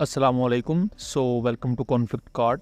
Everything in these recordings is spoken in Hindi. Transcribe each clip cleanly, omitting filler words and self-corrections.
अस्सलामुअलैकुम। Welcome to conflict card.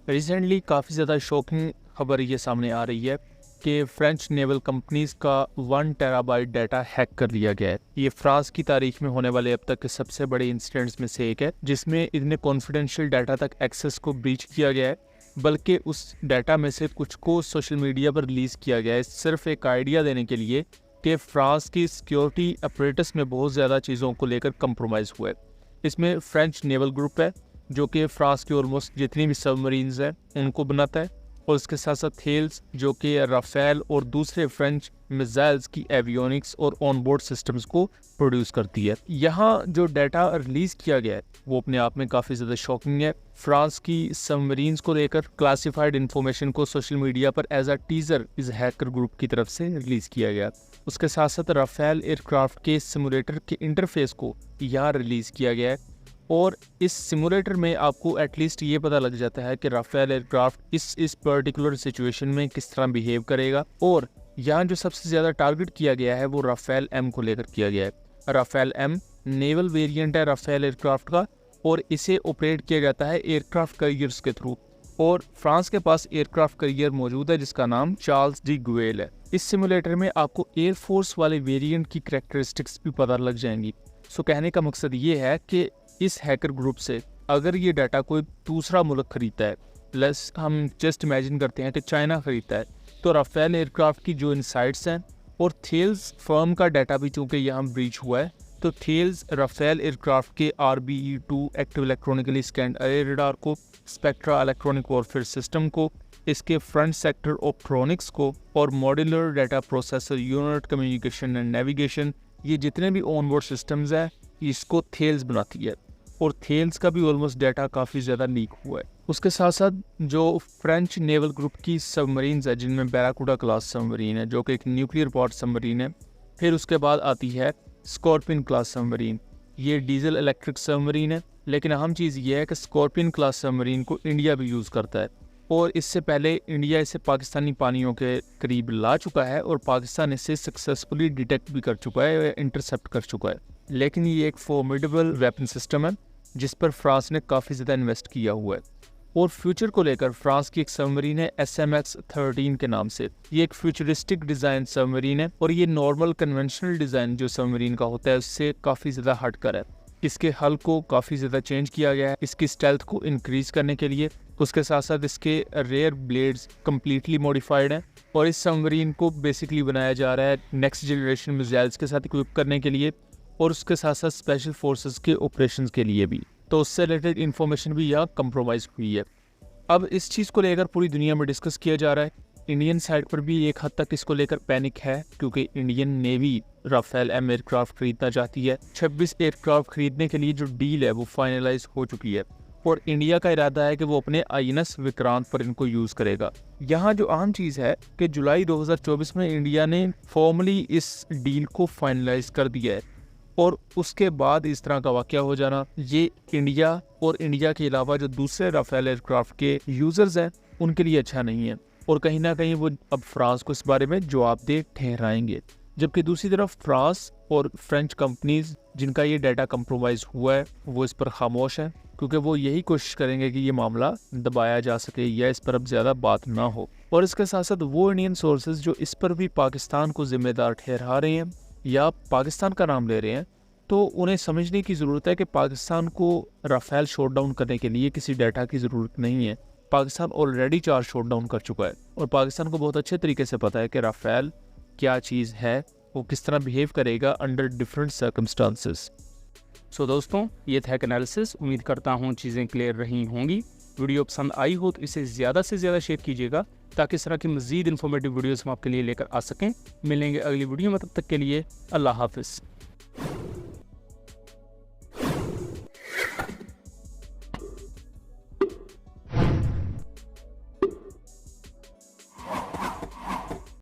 Recently काफ़ी ज़्यादा शॉकिंग खबर ये सामने आ रही है कि फ्रेंच नेवल कंपनीज़ का 1 टेराबाइट डाटा हैक कर लिया गया है। ये फ्रांस की तारीख में होने वाले अब तक के सबसे बड़े इंसिडेंट्स में से एक है जिसमें इतने कॉन्फिडेंशियल डाटा तक एक्सेस को ब्रीच किया गया है, बल्कि उस डाटा में से कुछ को सोशल मीडिया पर रिलीज़ किया गया है सिर्फ एक आइडिया देने के लिए कि फ्रांस की सिक्योरिटी अपरेटस में बहुत ज़्यादा चीज़ों को लेकर कंप्रोमाइज़ हुआ है। इसमें फ्रेंच नेवल ग्रुप है जो कि फ्रांस की ऑलमोस्ट जितनी भी सबमरीन्स हैं उनको बनाता है, और उसके साथ साथ थेल्स जो कि राफेल और दूसरे फ्रेंच मिसाइल्स की एवियोनिक्स और ऑनबोर्ड सिस्टम्स को प्रोड्यूस करती है। यहाँ जो डाटा रिलीज़ किया गया है वो अपने आप में काफ़ी ज़्यादा शॉकिंग है। फ्रांस की सबमरीन्स को लेकर क्लासिफाइड इन्फॉर्मेशन को सोशल मीडिया पर एज अ टीजर इस हैकर ग्रुप की तरफ से रिलीज़ किया गया। उसके साथ साथ राफेल एयरक्राफ्ट के सिमुलेटर के इंटरफेस को यहाँ रिलीज़ किया गया है, और इस सिमुलेटर में आपको एटलीस्ट ये पता लग जाता है कि राफेल एयरक्राफ्ट इस पर्टिकुलर सिचुएशन में किस तरह बिहेव करेगा। और यहाँ जो सबसे ज़्यादा टारगेट किया गया है वो राफेल एम को लेकर किया गया है। राफेल एम नेवल वेरिएंट है राफेल एयरक्राफ्ट का, और इसे ऑपरेट किया जाता है एयरक्राफ्ट कैरियर्स के थ्रू, और फ्रांस के पास एयरक्राफ्ट कैरियर मौजूद है जिसका नाम चार्ल्स डी गुएल है। इस सिमुलेटर में आपको एयरफोर्स वाले वेरिएंट की करैक्टरिस्टिक्स भी पता लग जाएंगी। कहने का मकसद ये है कि इस हैकर ग्रुप से अगर ये डाटा कोई दूसरा मुल्क खरीदता है, प्लस हम जस्ट इमेजिन करते हैं कि चाइना खरीदता है, तो राफेल एयरक्राफ्ट की जो इनसाइट्स हैं और थेल्स फर्म का डाटा भी चूँकि यहाँ ब्रीच हुआ है, तो थेल्स राफेल एयरक्राफ्ट के RBE-2 active electronically scanned air radar को, स्पेक्ट्रा इलेक्ट्रॉनिक वॉरफेयर सिस्टम को, इसके फ्रंट सेक्टर ऑप्ट्रॉनिक्स को, और modular data processor unit, communication and navigation, ये जितने भी ऑनबोर्ड सिस्टम्स हैं इसको थेल्स बनाती है, और थेल्स का भी ऑलमोस्ट डाटा काफ़ी ज़्यादा लीक हुआ है। उसके साथ साथ जो फ्रेंच नेवल ग्रुप की सबमरीन्स है जिनमें बैराकूडा क्लास सबमरीन है जो कि एक न्यूक्लियर पॉवर्ड सबमरीन है, फिर उसके बाद आती है स्कॉर्पियन क्लास सबमरीन, ये डीजल इलेक्ट्रिक सबमरीन है। लेकिन अहम चीज़ ये है कि स्कॉर्पियन क्लास सबमरीन को इंडिया भी यूज़ करता है, और इससे पहले इंडिया इसे पाकिस्तानी पानियों के करीब ला चुका है और पाकिस्तान इसे सक्सेसफुली डिटेक्ट भी कर चुका है या इंटरसेप्ट कर चुका है। लेकिन ये एक फॉर्मिडेबल वेपन सिस्टम है जिस पर फ्रांस ने काफ़ी ज़्यादा इन्वेस्ट किया हुआ है, और फ्यूचर को लेकर फ्रांस की एक सबमरीन है SMX-13 के नाम से। ये एक फ्यूचरिस्टिक डिज़ाइन सबमरीन है, और ये नॉर्मल कन्वेंशनल डिज़ाइन जो सबमरीन का होता है उससे काफ़ी ज़्यादा हटकर है। इसके हल को काफ़ी ज़्यादा चेंज किया गया है इसकी स्टेल्थ को इंक्रीज़ करने के लिए। उसके साथ साथ इसके रेयर ब्लेड्स कम्प्लीटली मॉडिफाइड हैं, और इस सबमरीन को बेसिकली बनाया जा रहा है नेक्स्ट जनरेशन मिसाइल्स के साथ इक्विप करने के लिए, और उसके साथ साथ स्पेशल फोर्सेस के ऑपरेशंस के लिए भी। तो उससे रिलेटेड इन्फॉर्मेशन भी यहाँ कंप्रोमाइज़ हुई है। अब इस चीज़ को लेकर पूरी दुनिया में डिस्कस किया जा रहा है। इंडियन साइड पर भी एक हद तक इसको लेकर पैनिक है, क्योंकि Indian navy Rafale M aircraft खरीदना चाहती है। 26 एयरक्राफ्ट खरीदने के लिए जो डील है वो फाइनलाइज हो चुकी है, और इंडिया का इरादा है कि वो अपने INS विक्रांत पर इनको यूज़ करेगा। यहाँ जो अहम चीज़ है कि जुलाई 2024 में इंडिया ने फॉर्मली इस डील को फाइनलाइज कर दिया है, और उसके बाद इस तरह का वाक़या हो जाना ये इंडिया और इंडिया के अलावा जो दूसरे राफेल एयरक्राफ्ट के यूज़र्स हैं उनके लिए अच्छा नहीं है, और कहीं ना कहीं वो अब फ्रांस को इस बारे में जवाबदेह ठहराएंगे। जबकि दूसरी तरफ फ्रांस और फ्रेंच कंपनीज जिनका ये डाटा कंप्रोमाइज़ हुआ है वो इस पर खामोश है, क्योंकि वो यही कोशिश करेंगे कि ये मामला दबाया जा सके या इस पर अब ज़्यादा बात ना हो। और इसके साथ साथ वो इंडियन सोर्सेज जो इस पर भी पाकिस्तान को जिम्मेदार ठहरा रहे हैं या पाकिस्तान का नाम ले रहे हैं, तो उन्हें समझने की ज़रूरत है कि पाकिस्तान को राफेल शॉट डाउन करने के लिए किसी डाटा की ज़रूरत नहीं है। पाकिस्तान ऑलरेडी 4 शॉट डाउन कर चुका है, और पाकिस्तान को बहुत अच्छे तरीके से पता है कि राफेल क्या चीज़ है, वो किस तरह बिहेव करेगा अंडर डिफरेंट सर्कमस्टांसेस। दोस्तों, ये था एक एनालिसिस। उम्मीद करता हूँ चीज़ें क्लियर रही होंगी। वीडियो पसंद आई हो तो इसे ज़्यादा से ज़्यादा शेयर कीजिएगा ताकि इस तरह की मज़ीद इन्फॉर्मेटिव वीडियोस हम आपके लिए लेकर आ सकें। मिलेंगे अगली वीडियो में, तब तक के लिए अल्लाह हाफ़िज़।